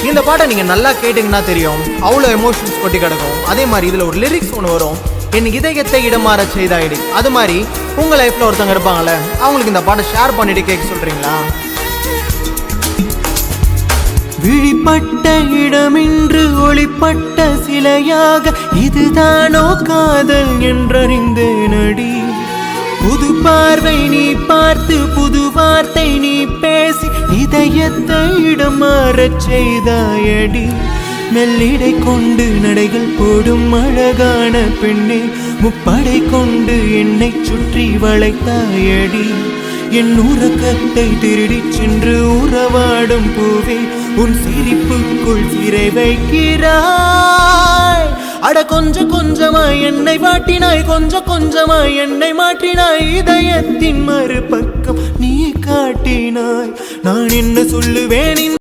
இந்த பாட்டை நீங்க நல்லா கேட்டீங்கன்னா தெரியும், அவ்வளோ எமோஷன்ஸ் கொட்டி கிடக்கும். அதே மாதிரி இதுல ஒரு லிரிக்ஸ் ஒன்று வரும், என் இதயத்தை இடமாற செய்தாயிடு. அது மாதிரி உங்க லைஃப்ல ஒருத்தவங்க இருப்பாங்கல்ல, அவங்களுக்கு இந்த பாட்டை ஷேர் பண்ணிட்டு கேட்க சொல்றீங்களா? விழிப்பட்ட இடமின்று ஒளிப்பட்ட சிலையாக இதுதானோ காதல் என்றறிந்தேனடி. புது பார்வை நீ பார்த்து புது வார்த்தை நீ பேசி இதயத்தை இடமாறச் செய்தாயடி. மெல்லிடை கொண்டு நடைகள் போடும் அழகான பெண்ணே, முப்படை கொண்டு என்னை சுற்றி வளைத்தாயடி. என் உறக்கத்தை திருடி சென்று உறவாடும் பூவே, உன் சிரிப்புக்குள் சிறை வைக்கிறாய். அட கொஞ்சம் கொஞ்சமாய் என்னை வாட்டினாய், கொஞ்சம் கொஞ்சமாய் என்னை மாற்றினாய். இதயத்தின் மறுபக்கம் நீ காட்டினாய். நான் என்ன சொல்லுவேன் இந்த